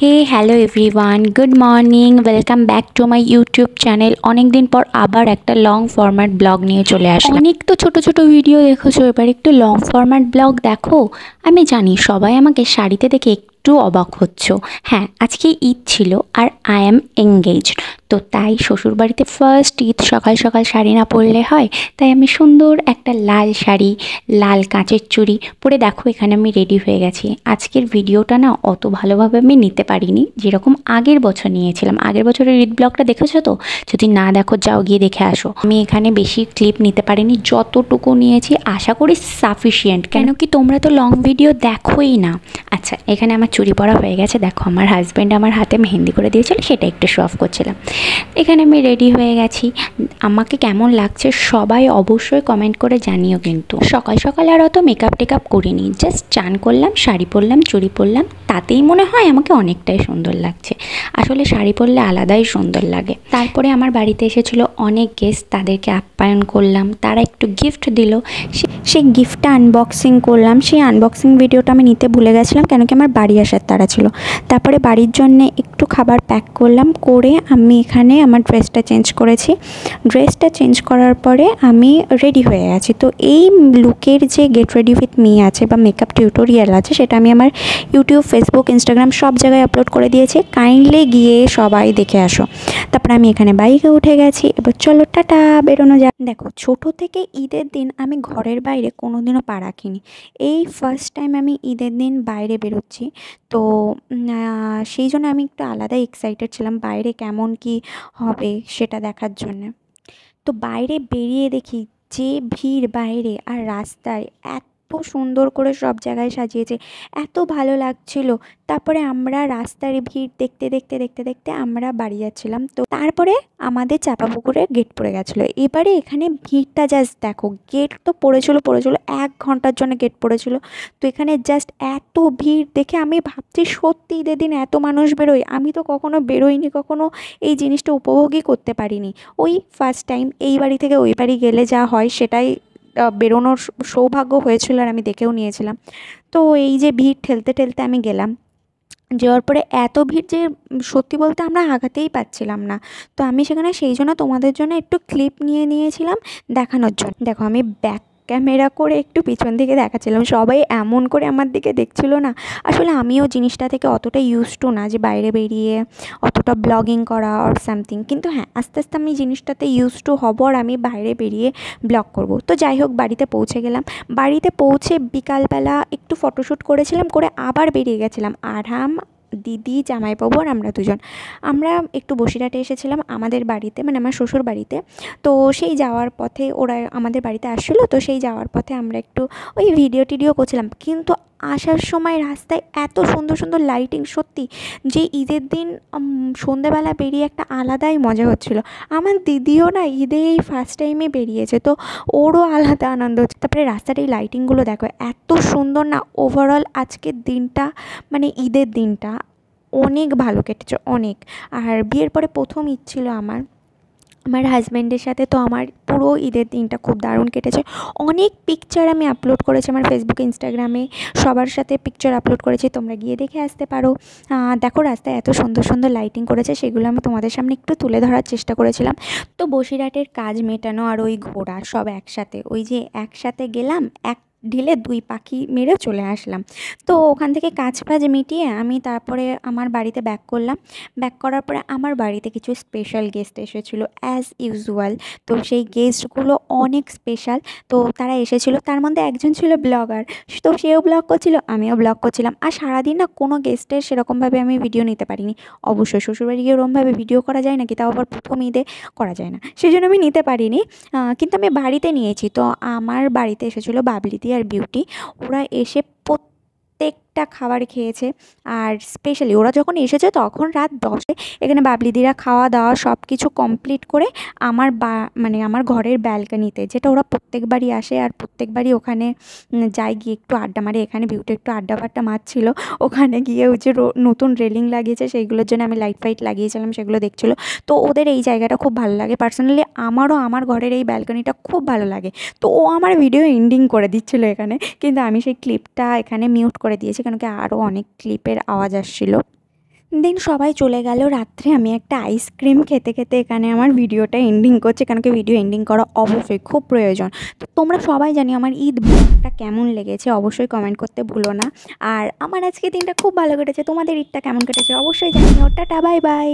Hey hello everyone, good morning, welcome back to my YouTube channel. অনেক দিন পর আবার একটা লং ফরম্যাট ব্লগ নিয়ে চলে আসলাম। অনেক তো ছোট ছোট ভিডিও দেখেছো, এবার একটু লং ফরম্যাট ব্লগ দেখো। আমি জানি সবাই আমাকে শাড়িতে দেখে একটু অবাক হচ্ছ। হ্যাঁ, আজকে ঈদ ছিল আর আই অ্যাম এঙ্গেজড। তো তাই শ্বশুরবাড়িতে ফার্স্ট ঈদ, সকাল সকাল শাড়ি না পরলে হয়। তাই আমি সুন্দর একটা লাল শাড়ি, লাল কাঁচের চুড়ি পরে দেখো এখানে আমি রেডি হয়ে গেছি। আজকের ভিডিওটা না অত ভালোভাবে আমি নিতে পারিনি যেরকম আগের বছর নিয়েছিলাম। আগের বছরের ঈদ ব্লগটা দেখেছো তো? যদি না দেখো যাও গিয়ে দেখে আসো। আমি এখানে বেশি ক্লিপ নিতে পারিনি, যতটুকু নিয়েছি আশা করি সাফিসিয়েন্ট। কেন কি তোমরা তো লং ভিডিও দেখোই না। আচ্ছা, এখানে আমার চুড়ি পরা হয়ে গেছে। দেখো আমার হাজব্যান্ড আমার হাতে মেহেন্দি করে দিয়েছিল, সেটা একটু শো অফ করছিলাম। এখানে আমি রেডি হয়ে গেছি। আমাকে কেমন লাগছে সবাই অবশ্যই কমেন্ট করে জানিও। কিন্তু সকাল সকাল আর অত মেকআপ টেকআপ করিনি, জাস্ট চান করলাম, শাড়ি পরলাম, চুড়ি পরলাম, তাতেই মনে হয় আমাকে অনেকটাই সুন্দর লাগছে। আসলে শাড়ি পরলে আলাদাই সুন্দর লাগে। তারপরে আমার বাড়িতে এসেছিলো অনেক গেস্ট, তাদেরকে আপ্যায়ন করলাম, তারা একটু গিফট দিল, সেই গিফটটা আনবক্সিং করলাম। সেই আনবক্সিং ভিডিওটা আমি নিতে ভুলে গেছিলাম, কেন কি আমার বাড়ি আসার তাড়া ছিল। তারপরে বাড়ির জন্য একটু খাবার প্যাক করলাম, করে আমি এখানে আমার ড্রেসটা চেঞ্জ করেছি। ড্রেসটা চেঞ্জ করার পরে আমি রেডি হয়ে গেছি। তো এই লুকের যে গেট রেডি উইথ মি আছে বা মেকআপ টিউটোরিয়াল আছে, সেটা আমি আমার ইউটিউব, ফেসবুক, ইনস্টাগ্রাম সব জায়গায় আপলোড করে দিয়েছি। কাইন্ডলি গিয়ে সবাই দেখে আসো। তারপরে আমি এখানে বাইকে উঠে গেছি। এবার চলো টাটা, বেরোনো যাক। দেখো, ছোটো থেকে ঈদের দিন আমি ঘরের বাইরে কোনোদিনও পা রাখিনি। এই ফার্স্ট টাইম আমি ঈদের দিন বাইরে বেরোচ্ছি। তো সেই জন্য আমি একটু আলাদাই এক্সাইটেড ছিলাম বাইরে কেমন কি হবে সেটা দেখার জন্যে। তো বাইরে বেরিয়ে দেখি যে ভিড় বাইরে, আর রাস্তায় এত সুন্দর করে সব জায়গায় সাজিয়েছে, এত ভালো লাগছিল। তারপরে আমরা রাস্তার ভিড় দেখতে দেখতে দেখতে দেখতে আমরা বাড়ি যাচ্ছিলাম। তো তারপরে আমাদের চাঁপাপুকুরে গেট পড়ে গেছিলো। এবারে এখানে ভিড়টা জাস্ট দেখো, গেট তো পড়েছিল 1 ঘন্টার জন্য গেট পড়েছিল। তো এখানে জাস্ট এত ভিড় দেখে আমি ভাবছি সত্যি ঈদের দিন এত মানুষ বেরোয়। আমি তো কখনো বেরোইনি, কখনো এই জিনিসটা উপভোগই করতে পারিনি। ওই ফার্স্ট টাইম এই বাড়ি থেকে ওই বাড়ি গেলে যা হয় সেটাই বেরোনোর সৌভাগ্য হয়েছিল, আর আমি দেখেও নিয়েছিলাম। তো এই যে ভিড় ঠেলতে ঠেলতে আমি গেলাম, যাওয়ার পরে এত ভিড় যে সত্যি বলতে আমরা আগাতেই পাচ্ছিলাম না। তো আমি সেখানে সেই জন্য তোমাদের জন্য একটু ক্লিপ নিয়ে নিয়েছিলাম দেখানোর জন্য। দেখো, আমি ব্যাক ক্যামেরা করে একটু পিছন দিকে দেখাচ্ছিলাম, সবাই এমন করে আমার দিকে দেখছিল না। আসলে আমিও জিনিসটা থেকে অতটা ইউজ টু না যে বাইরে বেরিয়ে অতটা ব্লগিং করা অর সামথিং। কিন্তু হ্যাঁ, আস্তে আস্তে আমি জিনিসটাতে ইউজ টু হব, আর আমি বাইরে বেরিয়ে ব্লগ করব। তো যাই হোক, বাড়িতে পৌঁছে গেলাম। বাড়িতে পৌঁছে বিকালবেলা একটু ফটোশ্যুট করেছিলাম, করে আবার বেরিয়ে গেছিলাম আরাম, দিদি, জামাইবাবু আর আমরা দুজন। আমরা একটু বসিরহাটে এসেছিলাম আমাদের বাড়িতে, মানে আমার শ্বশুর বাড়িতে। তো সেই যাওয়ার পথে ওরা আমাদের বাড়িতে আসছিলো। তো সেই যাওয়ার পথে আমরা একটু ওই ভিডিও টিডিও করছিলাম। কিন্তু আসার সময় রাস্তায় এত সুন্দর সুন্দর লাইটিং, সত্যি যে ঈদের দিন সন্ধেবেলা বেরিয়ে একটা আলাদাই মজা হচ্ছিলো। আমার দিদিও না ঈদে এই ফার্স্ট টাইমে বেরিয়েছে, তো ওরও আলাদা আনন্দ হচ্ছে। তারপরে রাস্তার এই লাইটিংগুলো দেখো এত সুন্দর না। ওভারঅল আজকের দিনটা, মানে ঈদের দিনটা অনেক ভালো কেটেছে, অনেক। আর বিয়ের পরে প্রথম ঈদ ছিল আমার আমার হাজব্যান্ডের সাথে। তো আমার পুরো ঈদের দিনটা খুব দারুণ কেটেছে। অনেক পিকচার আমি আপলোড করেছি আমার ফেসবুক, ইনস্টাগ্রামে, সবার সাথে পিকচার আপলোড করেছি, তোমরা গিয়ে দেখে আসতে পারো। দেখো রাস্তায় এত সুন্দর সুন্দর লাইটিং করেছে, সেগুলো আমি তোমাদের সামনে একটু তুলে ধরার চেষ্টা করেছিলাম। তো বসিরহাটের কাজ মেটানো আর ওই ঘোরা সব একসাথে, ওই যে একসাথে গেলাম, এক ঢিলে দুই পাখি মেরে চলে আসলাম। তো ওখান থেকে কাজ ফাজ মিটিয়ে আমি তারপরে আমার বাড়িতে ব্যাক করলাম। ব্যাক করার পরে আমার বাড়িতে কিছু স্পেশাল গেস্ট এসেছিলো অ্যাজ ইউজুয়াল। তো সেই গেস্টগুলো অনেক স্পেশাল। তো তারা এসেছিলো, তার মধ্যে একজন ছিল ব্লগার। তো সেও ব্লগ করছিল, আমিও ব্লগ করছিলাম। আর সারাদিন না কোনো গেস্টের সেরকমভাবে আমি ভিডিও নিতে পারিনি। অবশ্যই শ্বশুরবাড়ি গিয়ে ওরমভাবে ভিডিও করা যায় নাকি, তাও আবার প্রথম ঈদে করা যায় না, সেই জন্য আমি নিতে পারিনি। কিন্তু আমি বাড়িতে নিয়েছি। তো আমার বাড়িতে এসেছিলো বাবলিদি আর বিউটি। ওরা এসে প্রত্যেকটা খাবার খেয়েছে। আর স্পেশালি ওরা যখন এসেছে তখন রাত 10-এ, এখানে বাবলিদিরা খাওয়া দাওয়া সব কিছু কমপ্লিট করে আমার মানে আমার ঘরের ব্যালকানিতে, যেটা ওরা প্রত্যেকবারই আসে আর প্রত্যেকবারই ওখানে যায়, গিয়ে একটু আড্ডা মারে। এখানে বিউটি একটু আড্ডা ফাড্ডা মারছিল, ওখানে গিয়ে ওই যে নতুন রেলিং লাগিয়েছে সেইগুলোর জন্য আমি লাইট ফাইট লাগিয়েছিলাম, সেগুলো দেখছিলো। তো ওদের এই জায়গাটা খুব ভালো লাগে। পার্সোনালি আমারও আমার ঘরের এই ব্যালকানিটা খুব ভালো লাগে। তো ও আমার ভিডিও এন্ডিং করে দিচ্ছিলো এখানে, কিন্তু আমি সেই ক্লিপটা এখানে মিউট করে দিয়েছি, কারণ কি আরও অনেক ক্লিপের আওয়াজ আসছিলো। দেন সবাই চলে গেল রাত্রে। আমি একটা আইসক্রিম খেতে খেতে এখানে আমার ভিডিওটা এন্ডিং করছি, কারণ কি ভিডিও এন্ডিং করা অবশ্যই খুব প্রয়োজন। তো তোমরা সবাই জানি আমার ঈদ ব্লগটা কেমন লেগেছে অবশ্যই কমেন্ট করতে ভুলো না। আর আমার আজকে দিনটা খুব ভালো কেটেছে, তোমাদের ঈদটা কেমন কেটেছে অবশ্যই জানিও। Tata, bye bye.